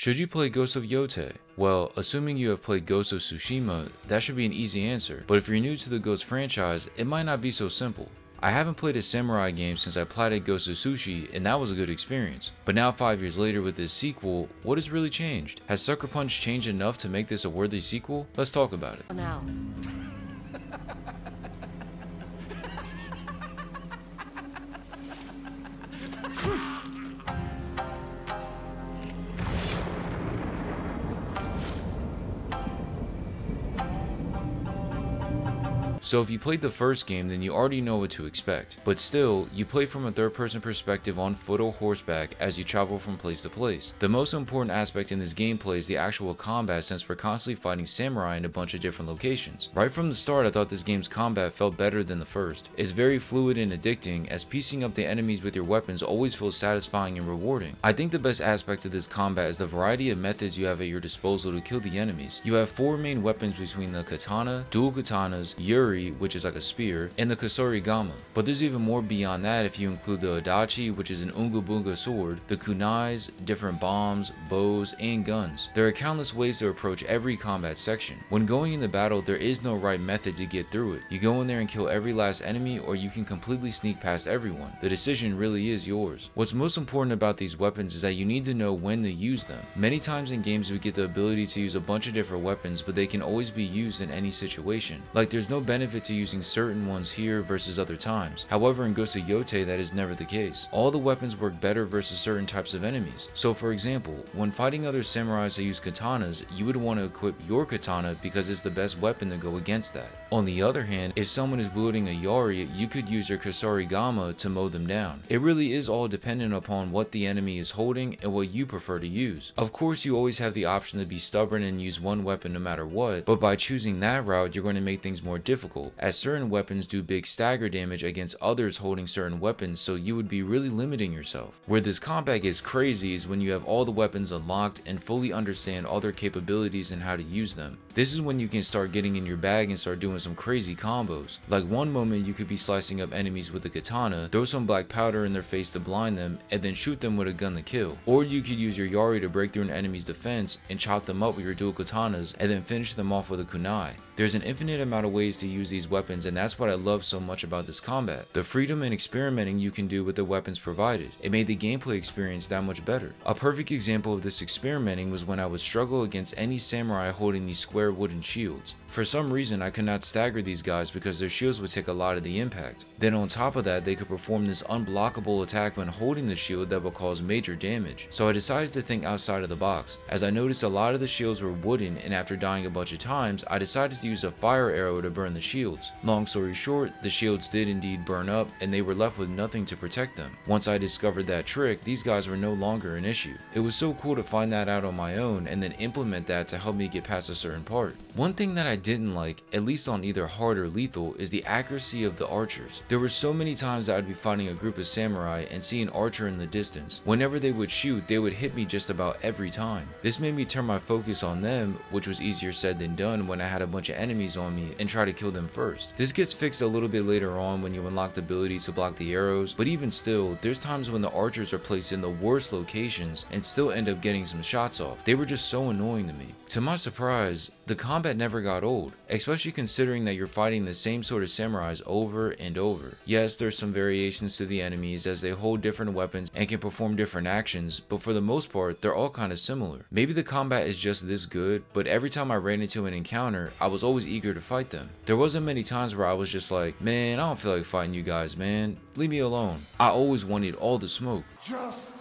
Should you play Ghost of Yotei? Well, assuming you have played Ghost of Tsushima, that should be an easy answer, but if you're new to the Ghost franchise, it might not be so simple. I haven't played a samurai game since I platted Ghost of Sushi, and that was a good experience. But now 5 years later with this sequel, what has really changed? Has Sucker Punch changed enough to make this a worthy sequel? Let's talk about it. Now. So if you played the first game, then you already know what to expect. But still, you play from a third-person perspective on foot or horseback as you travel from place to place. The most important aspect in this gameplay is the actual combat, since we're constantly fighting samurai in a bunch of different locations. Right from the start, I thought this game's combat felt better than the first. It's very fluid and addicting, as piecing up the enemies with your weapons always feels satisfying and rewarding. I think the best aspect of this combat is the variety of methods you have at your disposal to kill the enemies. You have 4 main weapons between the katana, dual katanas, yuri, which is like a spear, and the kusarigama. But there's even more beyond that if you include the adachi, which is an unga bunga sword, the kunais, different bombs, bows, and guns. There are countless ways to approach every combat section. When going into battle, there is no right method to get through it. You go in there and kill every last enemy, or you can completely sneak past everyone. The decision really is yours. What's most important about these weapons is that you need to know when to use them. Many times in games we get the ability to use a bunch of different weapons, but they can always be used in any situation. Like there's no benefit to using certain ones here versus other times. However, in Ghost of Yotei, that is never the case. All the weapons work better versus certain types of enemies. So for example, when fighting other samurais that use katanas, you would want to equip your katana because it's the best weapon to go against that. On the other hand, if someone is wielding a yari, you could use your kusarigama to mow them down. It really is all dependent upon what the enemy is holding and what you prefer to use. Of course, you always have the option to be stubborn and use one weapon no matter what, but by choosing that route, you're going to make things more difficult, as certain weapons do big stagger damage against others holding certain weapons, so you would be really limiting yourself. Where this combat gets crazy is when you have all the weapons unlocked and fully understand all their capabilities and how to use them. This is when you can start getting in your bag and start doing some crazy combos. Like one moment you could be slicing up enemies with a katana, throw some black powder in their face to blind them, and then shoot them with a gun to kill. Or you could use your yari to break through an enemy's defense and chop them up with your dual katanas and then finish them off with a kunai. There's an infinite amount of ways to use these weapons, and that's what I love so much about this combat. The freedom and experimenting you can do with the weapons provided. It made the gameplay experience that much better. A perfect example of this experimenting was when I would struggle against any samurai holding these square wooden shields. For some reason, I could not stagger these guys because their shields would take a lot of the impact. Then on top of that, they could perform this unblockable attack when holding the shield that would cause major damage. So I decided to think outside of the box, as I noticed a lot of the shields were wooden, and after dying a bunch of times, I decided to use a fire arrow to burn the shields. Long story short, the shields did indeed burn up, and they were left with nothing to protect them. Once I discovered that trick, these guys were no longer an issue. It was so cool to find that out on my own and then implement that to help me get past a certain part. One thing that I didn't like, at least on either hard or lethal, is the accuracy of the archers. There were so many times that I'd be fighting a group of samurai and see an archer in the distance. Whenever they would shoot, they would hit me just about every time. This made me turn my focus on them, which was easier said than done when I had a bunch of enemies on me, and try to kill them first. This gets fixed a little bit later on when you unlock the ability to block the arrows, but even still, there's times when the archers are placed in the worst locations and still end up getting some shots off. They were just so annoying to me. To my surprise, the combat never got old, especially considering that you're fighting the same sort of samurais over and over. Yes, there's some variations to the enemies as they hold different weapons and can perform different actions, but for the most part, they're all kind of similar. Maybe the combat is just this good, but every time I ran into an encounter, I was always eager to fight them. There wasn't many times where I was just like, man, I don't feel like fighting you guys, man. Leave me alone. I always wanted all the smoke. Just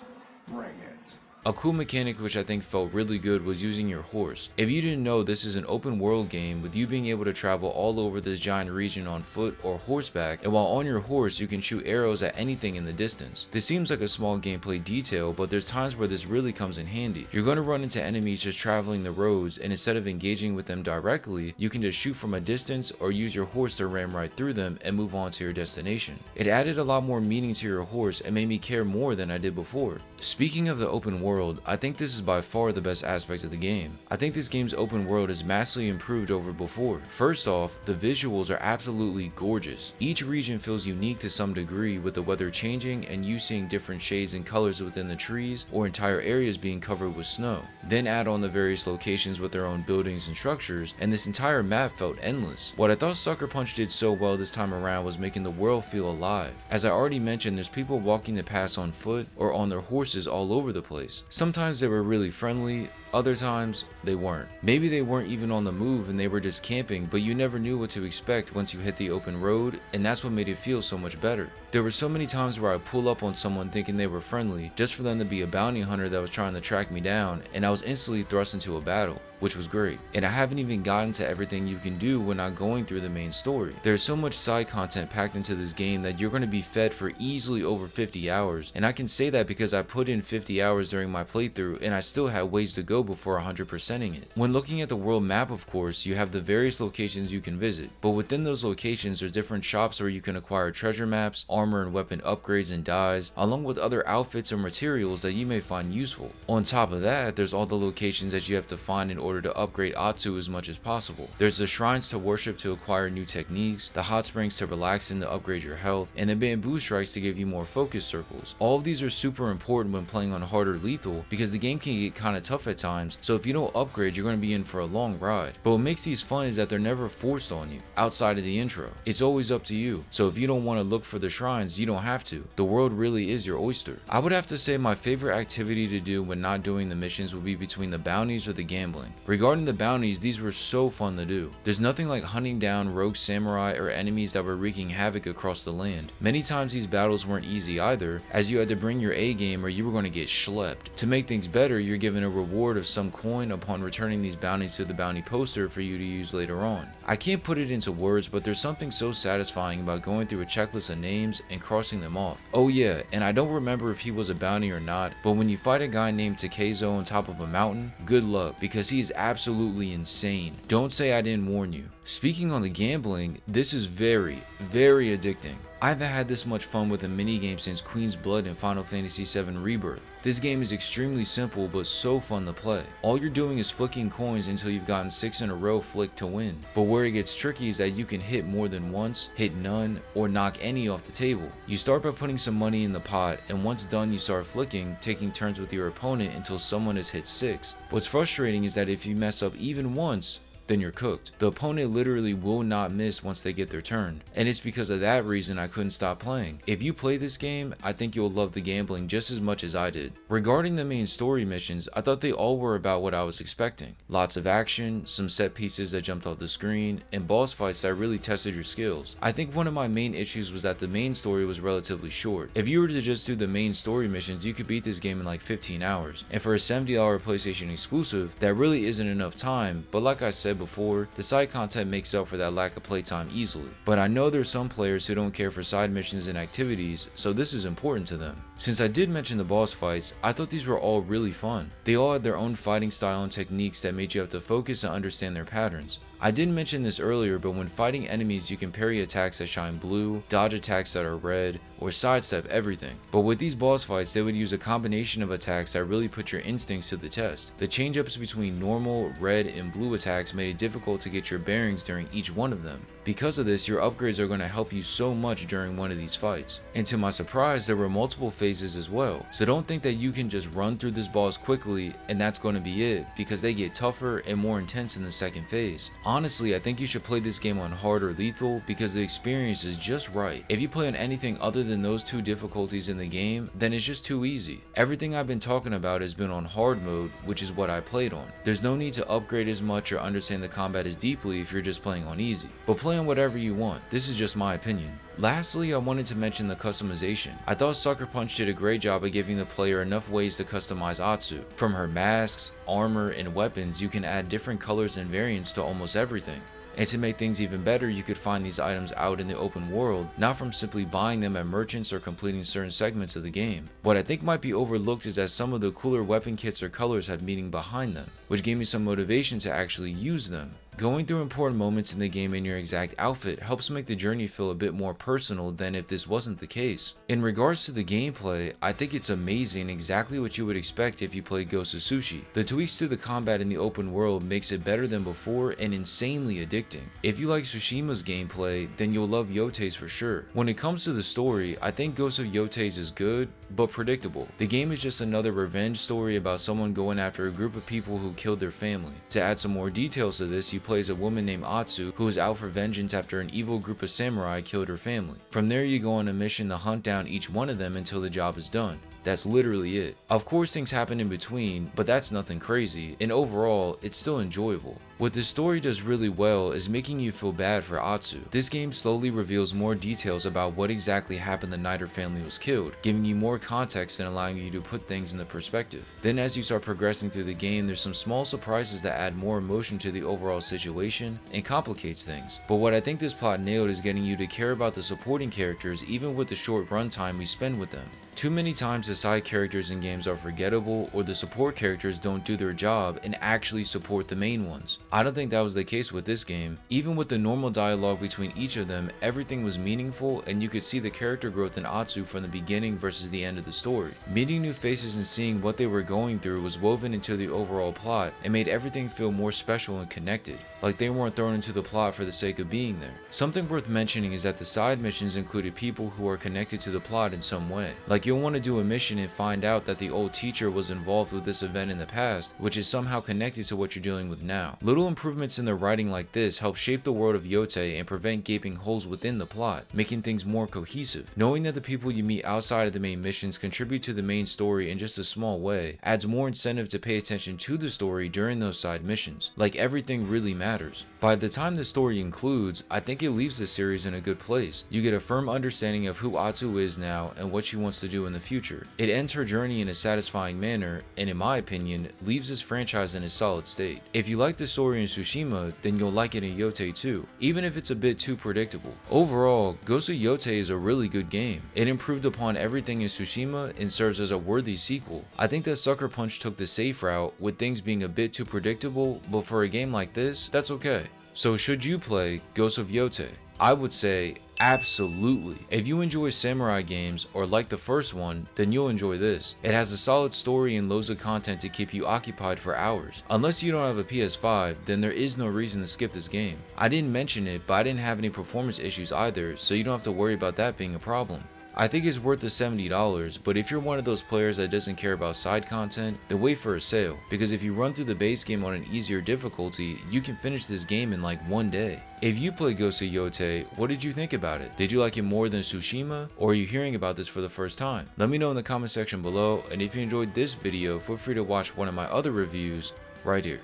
bring it. A cool mechanic which I think felt really good was using your horse. If you didn't know, this is an open world game with you being able to travel all over this giant region on foot or horseback, and while on your horse you can shoot arrows at anything in the distance. This seems like a small gameplay detail, but there's times where this really comes in handy. You're going to run into enemies just traveling the roads, and instead of engaging with them directly, you can just shoot from a distance or use your horse to ram right through them and move on to your destination. It added a lot more meaning to your horse and made me care more than I did before. Speaking of the open world, world, I think this is by far the best aspect of the game. I think this game's open world is massively improved over before. First off, the visuals are absolutely gorgeous. Each region feels unique to some degree, with the weather changing and you seeing different shades and colors within the trees or entire areas being covered with snow. Then add on the various locations with their own buildings and structures, and this entire map felt endless. What I thought Sucker Punch did so well this time around was making the world feel alive. As I already mentioned, there's people walking the paths on foot or on their horses all over the place. Sometimes they were really friendly, other times they weren't. Maybe they weren't even on the move and they were just camping, but you never knew what to expect once you hit the open road, and that's what made it feel so much better. There were so many times where I pull up on someone thinking they were friendly just for them to be a bounty hunter that was trying to track me down, and I was instantly thrust into a battle, which was great. And I haven't even gotten to everything you can do when not going through the main story. There's so much side content packed into this game that you're going to be fed for easily over 50 hours, and I can say that because I put in 50 hours during my playthrough and I still had ways to go before 100%ing it. When looking at the world map, of course, you have the various locations you can visit, but within those locations there's different shops where you can acquire treasure maps, armor and weapon upgrades and dyes, along with other outfits or materials that you may find useful. On top of that, there's all the locations that you have to find in order to upgrade Atsu as much as possible. There's the shrines to worship to acquire new techniques, the hot springs to relax in to upgrade your health, and the bamboo strikes to give you more focus circles. All of these are super important when playing on hard or lethal because the game can get kinda tough at times, so if you don't upgrade, you're going to be in for a long ride. But what makes these fun is that they're never forced on you outside of the intro. It's always up to you, so if you don't want to look for the shrines, you don't have to. The world really is your oyster. I would have to say my favorite activity to do when not doing the missions would be between the bounties or the gambling. Regarding the bounties, these were so fun to do. There's nothing like hunting down rogue samurai or enemies that were wreaking havoc across the land. Many times these battles weren't easy either, as you had to bring your A game or you were going to get schlepped. To make things better, you're given a reward of some coin upon returning these bounties to the bounty poster for you to use later on. I can't put it into words, but there's something so satisfying about going through a checklist of names and crossing them off. Oh yeah, and I don't remember if he was a bounty or not, but when you fight a guy named Takezo on top of a mountain, good luck, because he is absolutely insane. Don't say I didn't warn you. Speaking on the gambling, this is very, very addicting. I haven't had this much fun with a minigame since Queen's Blood in Final Fantasy VII Rebirth. This game is extremely simple but so fun to play. All you're doing is flicking coins until you've gotten 6 in a row flicked to win. But where it gets tricky is that you can hit more than once, hit none, or knock any off the table. You start by putting some money in the pot, and once done you start flicking, taking turns with your opponent until someone has hit 6. What's frustrating is that if you mess up even once, then you're cooked. The opponent literally will not miss once they get their turn, and it's because of that reason I couldn't stop playing. If you play this game, I think you'll love the gambling just as much as I did. Regarding the main story missions, I thought they all were about what I was expecting. Lots of action, some set pieces that jumped off the screen, and boss fights that really tested your skills. I think one of my main issues was that the main story was relatively short. If you were to just do the main story missions, you could beat this game in like 15 hours, and for a $70 PlayStation exclusive, that really isn't enough time, but like I said before, the side content makes up for that lack of playtime easily. But I know there's some players who don't care for side missions and activities, so this is important to them. Since I did mention the boss fights, I thought these were all really fun. They all had their own fighting style and techniques that made you have to focus and understand their patterns. I didn't mention this earlier, but when fighting enemies you can parry attacks that shine blue, dodge attacks that are red, or sidestep everything. But with these boss fights they would use a combination of attacks that really put your instincts to the test. The change-ups between normal, red, and blue attacks made it difficult to get your bearings during each one of them. Because of this, your upgrades are going to help you so much during one of these fights. And to my surprise, there were multiple phases as well. So don't think that you can just run through this boss quickly and that's going to be it, because they get tougher and more intense in the second phase. Honestly, I think you should play this game on hard or lethal because the experience is just right. If you play on anything other than those two difficulties in the game, then it's just too easy. Everything I've been talking about has been on hard mode, which is what I played on. There's no need to upgrade as much or understand the combat as deeply if you're just playing on easy. But play on whatever you want. This is just my opinion. Lastly, I wanted to mention the customization. I thought Sucker Punch did a great job of giving the player enough ways to customize Atsu. From her masks, armor, and weapons, you can add different colors and variants to almost everything. And to make things even better, you could find these items out in the open world, not from simply buying them at merchants or completing certain segments of the game. What I think might be overlooked is that some of the cooler weapon kits or colors have meaning behind them, which gave me some motivation to actually use them. Going through important moments in the game in your exact outfit helps make the journey feel a bit more personal than if this wasn't the case. In regards to the gameplay, I think it's amazing, exactly what you would expect if you played Ghost of Tsushima. The tweaks to the combat in the open world makes it better than before and insanely addicting. If you like Tsushima's gameplay, then you'll love Yotei's for sure. When it comes to the story, I think Ghost of Yotei's is good, but predictable. The game is just another revenge story about someone going after a group of people who killed their family. To add some more details to this, you play as a woman named Atsu who is out for vengeance after an evil group of samurai killed her family. From there you go on a mission to hunt down each one of them until the job is done. That's literally it. Of course things happen in between, but that's nothing crazy, and overall, it's still enjoyable. What this story does really well is making you feel bad for Atsu. This game slowly reveals more details about what exactly happened the night her family was killed, giving you more context and allowing you to put things into perspective. Then as you start progressing through the game, there's some small surprises that add more emotion to the overall situation and complicates things. But what I think this plot nailed is getting you to care about the supporting characters even with the short runtime we spend with them. Too many times the side characters in games are forgettable, or the support characters don't do their job and actually support the main ones. I don't think that was the case with this game. Even with the normal dialogue between each of them, everything was meaningful and you could see the character growth in Atsu from the beginning versus the end of the story. Meeting new faces and seeing what they were going through was woven into the overall plot and made everything feel more special and connected, like they weren't thrown into the plot for the sake of being there. Something worth mentioning is that the side missions included people who are connected to the plot in some way. Like you'll want to do a mission and find out that the old teacher was involved with this event in the past, which is somehow connected to what you're dealing with now. Little improvements in the writing like this help shape the world of Yotei and prevent gaping holes within the plot, making things more cohesive. Knowing that the people you meet outside of the main missions contribute to the main story in just a small way adds more incentive to pay attention to the story during those side missions, like everything really matters. By the time the story includes, I think it leaves the series in a good place. You get a firm understanding of who Atsu is now and what she wants to do in the future. It ends her journey in a satisfying manner, and in my opinion, leaves this franchise in a solid state. If you like the story in Tsushima, then you'll like it in Yotei too, even if it's a bit too predictable. Overall, Ghost of Yotei is a really good game. It improved upon everything in Tsushima and serves as a worthy sequel. I think that Sucker Punch took the safe route with things being a bit too predictable, but for a game like this, that's okay. So should you play Ghost of Yotei? I would say absolutely. If you enjoy samurai games or like the first one, then you'll enjoy this. It has a solid story and loads of content to keep you occupied for hours. Unless you don't have a PS5, then there is no reason to skip this game. I didn't mention it, but I didn't have any performance issues either, so you don't have to worry about that being a problem. I think it's worth the $70, but if you're one of those players that doesn't care about side content, then wait for a sale, because if you run through the base game on an easier difficulty, you can finish this game in like one day. If you play Ghost of Yotei, what did you think about it? Did you like it more than Tsushima, or are you hearing about this for the first time? Let me know in the comment section below, and if you enjoyed this video, feel free to watch one of my other reviews right here.